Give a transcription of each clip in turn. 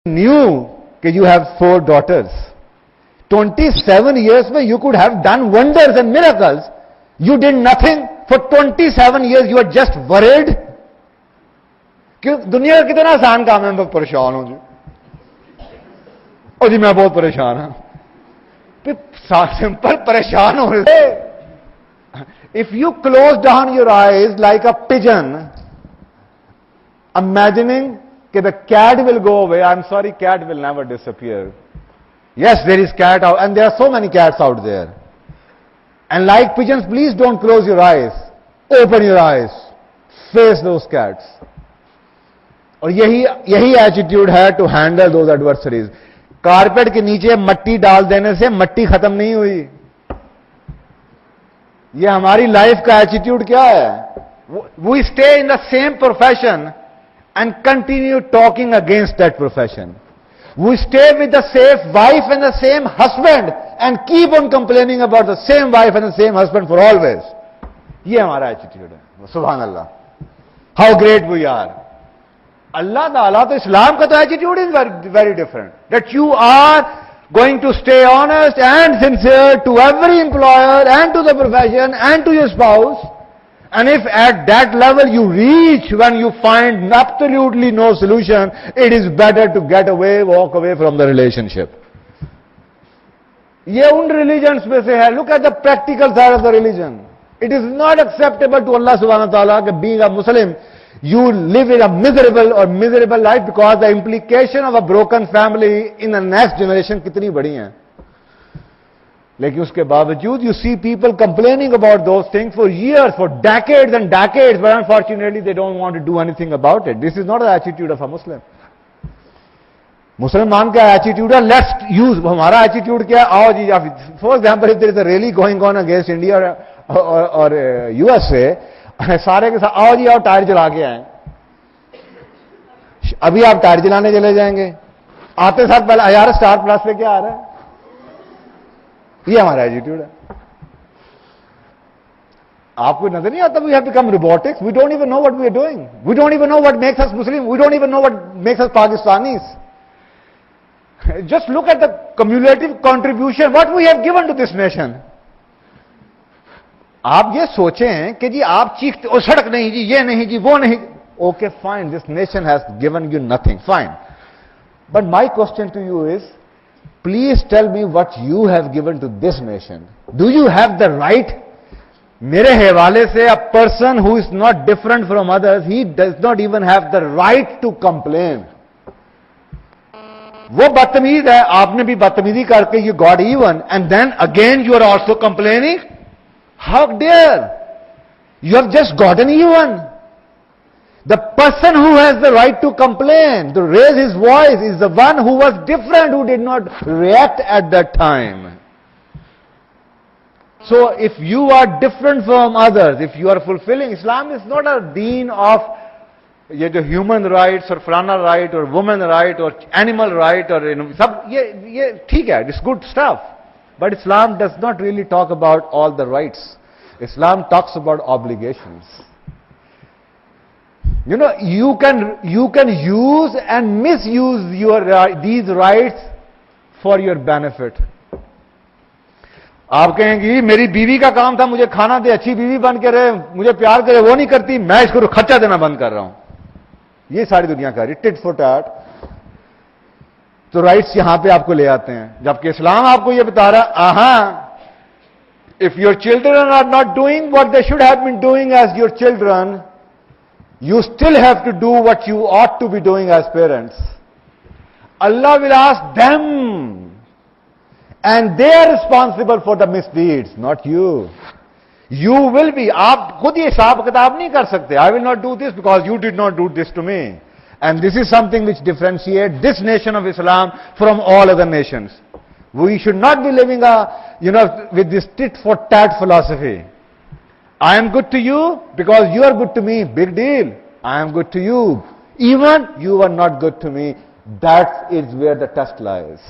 knew that you have 4 daughters. 27 years में you could have done wonders and miracles. You did nothing for 27 years. You are just worried. क्यों? दुनिया का कितना आसान काम है, मैं परेशान हूं जी, और जी मैं बहुत परेशान हूं. सिंपल परेशान हो रहे. If you close down your eyes like a pigeon, imagining that the cat will go away, I'm sorry, cat will never disappear. Yes, there is cat out, and there are so many cats out there. And like pigeons, please don't close your eyes. Open your eyes. Face those cats. और यही attitude है to handle those adversaries. Carpet के नीचे मट्टी डाल देने से मट्टी खत्म नहीं हुई. ये हमारी लाइफ का एटीट्यूड क्या है? We stay in the same profession and continue talking against that profession. We stay with the same wife and the same husband and keep on complaining about the same wife and the same husband for always. ये हमारा attitude है. सुभान अल्लाह. How great we are. अल्लाह ताला तो इस्लाम का तो attitude is very different. That you are going to stay honest and sincere to every employer and to the profession and to your spouse. And if at that level you reach when you find absolutely no solution, it is better to get away, walk away from the relationship. ये उन religions में से है. Look at the practical side of the religion. It is not acceptable to Allah subhanahu wa ta'ala that being a Muslim, you live in a miserable life, because the implication of a broken family in the next generation कितनी बड़ी है. लेकिन उसके बावजूद you see people complaining about those things for years, for decades and decades, but unfortunately they don't want to do anything about it. This is not the attitude of a Muslim. मुसलमान का attitude है let's use. हमारा attitude क्या है? आओ जी, for example if there is a rally going on against India और USA, सारे के साथ आओ जी, आओ टायर जला के आए. अभी आप टायर जलाने चले जाएंगे, आते साथ पहले यार स्टार प्लस लेके आ रहा है. ये हमारा एटीट्यूड है. आपको नजर नहीं आता? We have become robotics. We don't even know what we are doing. We don't even know what makes us Muslim. We don't even know what makes us Pakistanis. Just look at the cumulative contribution what we have given to this nation. आप ये सोचें कि जी आप चीखते ओ सड़क नहीं जी, ये नहीं जी, वो नहीं. Okay fine, this nation has given you nothing, fine. But my question to you is, please tell me what you have given to this nation. Do you have the right? मेरे हवाले से a person who is not different from others, he does not even have the right to complain. वो बदतमीज है, आपने भी बदतमीजी करके you got even, and then again you are also complaining. How dare? You have just gotten even. The person who has the right to complain, to raise his voice, is the one who was different, who did not react at that time. So if you are different from others, if you are fulfilling, Islam is not a deen of ये जो human rights और फलाना right और woman right और animal right और सब ये ठीक है, it's good stuff. But Islam does not really talk about all the rights. Islam talks about obligations. You know, you can use and misuse these rights for your benefit. आप कहेंगे मेरी बीवी का काम था मुझे खाना दे, अच्छी बीवी बन के रहे, मुझे प्यार करे, वो नहीं करती, मैं इसको खर्चा देना बंद कर रहा हूं. ये सारी दुनिया कर रही, टिट फॉर टैट. तो राइट्स यहां पे आपको ले आते हैं, जबकि इस्लाम आपको ये बता रहा है, if your children are not doing what they should have been doing as your children, you still have to do what you ought to be doing as parents. Allah will ask them, and they are responsible for the misdeeds, not you. You will be. आप खुद ये हिसाब किताब नहीं कर सकते. I will not do this because you did not do this to me. And this is something which differentiates this nation of Islam from all other nations. We should not be living with this tit for tat philosophy. I am good to you because you are good to me. Big deal. I am good to you. Even you are not good to me. That is where the test lies.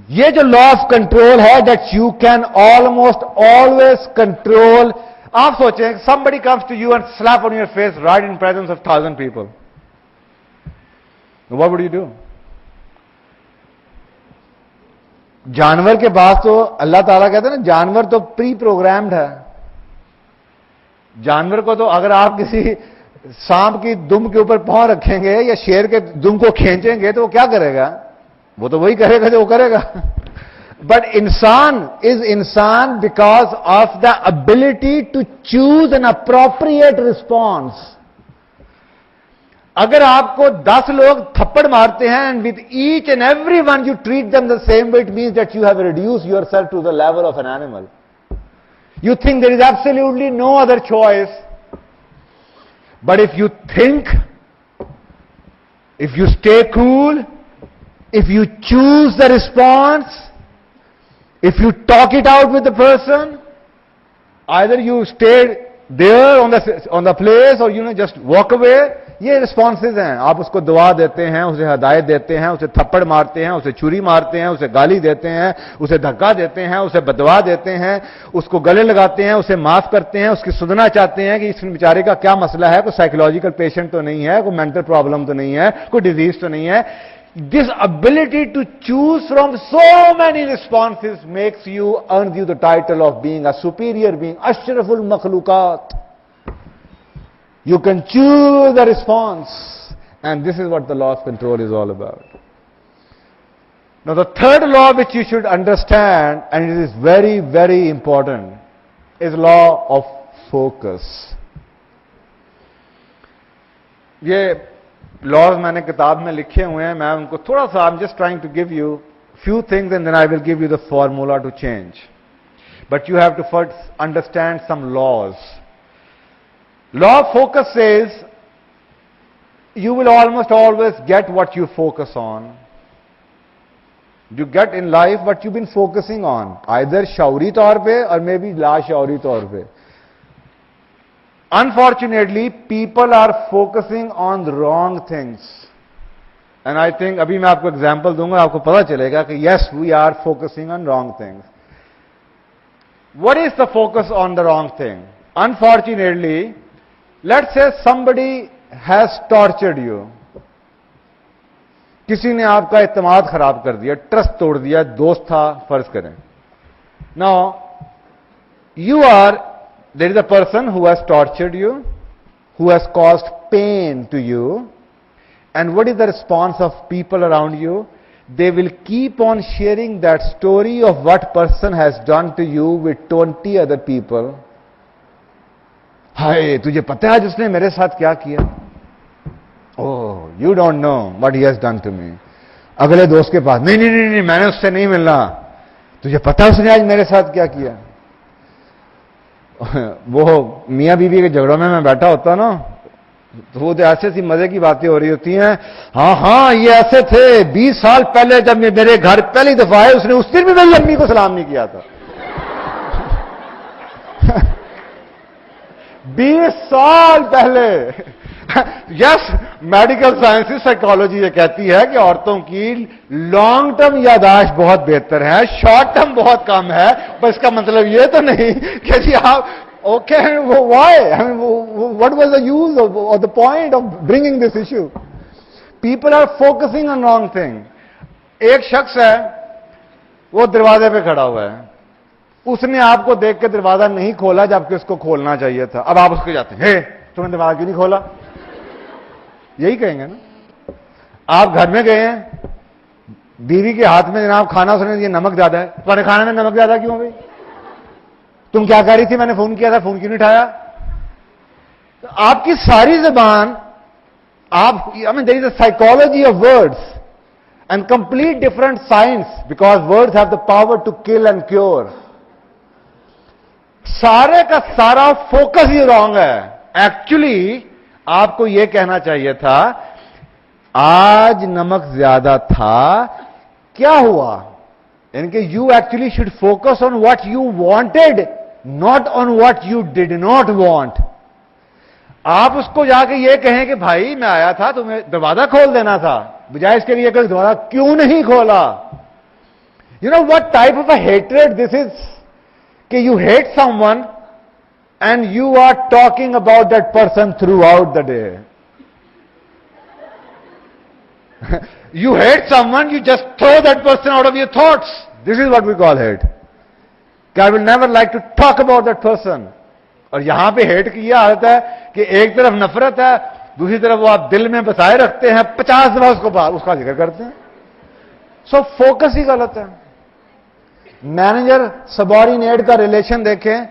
ये जो law of control है, that you can almost always control. आप सोचें, somebody comes to you and slap on your face right in presence of 1,000 people. What would you do? जानवर के पास तो अल्लाह ताला कहते हैं ना, जानवर तो प्री प्रोग्राम्ड है। जानवर को तो अगर आप किसी सांप की दुम के ऊपर पांव रखेंगे या शेर के दुम को खींचेंगे तो वो क्या करेगा? वो तो वही करेगा जो वो करेगा। बट इंसान इज इंसान because of the ability to choose an appropriate response. अगर आपको 10 लोग थप्पड़ मारते हैं and with each and every one you treat them the same way, it means that you have reduce yourself to the level of an animal. You think there is absolutely no other choice. But if you think, if you stay cool, if you choose the response, if you talk it out with the person, either you stay there on the place or just walk away. ये responses हैं। आप उसको दुआ देते हैं, उसे हदायत देते हैं, उसे थप्पड़ मारते हैं, उसे छुरी मारते हैं, उसे गाली देते हैं, उसे धक्का देते हैं, उसे बदवा देते हैं, उसको गले लगाते हैं, उसे माफ करते हैं, उसकी सुनना चाहते हैं कि इस बेचारे का क्या मसला है, कोई साइकोलॉजिकल पेशेंट तो नहीं है, कोई मेंटल प्रॉब्लम तो नहीं है, कोई डिजीज तो नहीं है। This ability to choose from so many responses makes you earn you the title of being a superior being, अशरफुल मखलूकात। You can choose the response, and this is what the law of control is all about. Now, the third law which you should understand, and it is very, very important, is law of focus. ये laws मैंने किताब में लिखे हुए हैं, मैं उनको थोड़ा सा, I'm just trying to give you few things, and then I will give you the formula to change. But you have to first understand some laws. Law of focus says you will almost always get what you focus on. You get in life what you've been focusing on, either शाउरी तौर पे और maybe लाशाउरी तौर पे. Unfortunately, people are focusing on the wrong things. And I think अभी मैं आपको example दूंगा, आपको पता चलेगा कि yes, we are focusing on wrong things. What is the focus on the wrong thing? Unfortunately, let's say somebody has tortured you. किसी ने आपका इत्मीनान खराब कर दिया, ट्रस्ट तोड़ दिया, दोस्त था फर्ज करें. Now, there is a person who has tortured you, who has caused pain to you, and what is the response of people around you? They will keep on sharing that story of what person has done to you with 20 other people. हाय, तुझे पता है जिसने मेरे साथ क्या किया? Oh, you don't know what he has done to me. अगले दोस्त के पास, नहीं नहीं नहीं नहीं, मैंने उससे नहीं मिलना, तुझे पता है उसने आज मेरे साथ क्या किया? वो मियां बीवी के झगड़ों में मैं बैठा होता ना, तो वो ऐसे सी मजे की बातें हो रही होती हैं. हाँ हाँ, ये ऐसे थे 20 साल पहले जब मेरे घर पहली दफा आए, उसने उस दिन भी मेरी अम्मी को सलाम नहीं किया था. 20 साल पहले. यस, मेडिकल साइंसेस, साइकोलॉजी ये कहती है कि औरतों की लॉन्ग टर्म यादाश्त बहुत बेहतर है, शॉर्ट टर्म बहुत कम है. पर इसका मतलब ये तो नहीं कि जी आप okay, why, what was the use और the point of bringing this issue? People are focusing on wrong thing. एक शख्स है, वो दरवाजे पे खड़ा हुआ है, उसने आपको देख के दरवाजा नहीं खोला जबकि उसको खोलना चाहिए था. अब आप उसको जाते हैं, हे तुमने दरवाजा क्यों नहीं खोला? यही कहेंगे ना. आप घर में गए हैं, बीवी के हाथ में जनाब खाना, उसने ये नमक ज्यादा है. तुम्हारे खाने में नमक ज्यादा क्यों भाई? तुम क्या कह रही थी? मैंने फोन किया था, फोन क्यों नहीं उठाया? तो आपकी सारी जुबान, आप, I mean, there is a psychology of words and complete different science, because words have the power to kill and cure. सारे का सारा फोकस ही रॉन्ग है. एक्चुअली आपको यह कहना चाहिए था, आज नमक ज्यादा था, क्या हुआ? यानी कि you actually should focus on what you wanted, not on what you did not want. आप उसको जाके ये कहें कि भाई मैं आया था, तुम्हें दरवाजा खोल देना था, बजाय इसके लिए कि दरवाजा क्यों नहीं खोला. You know what type of a hatred this is, कि you hate someone and you are talking about that person throughout the day. You hate someone, you just throw that person out of your thoughts. This is what we call hate. I will never like to talk about that person. और यहां पे hate की यह हालत है कि एक तरफ नफरत है, दूसरी तरफ वो आप दिल में बसाए रखते हैं, 50 दफा उसका जिक्र करते हैं. फोकस ही गलत है. मैनेजर सबॉर्डिनेट का रिलेशन देखें,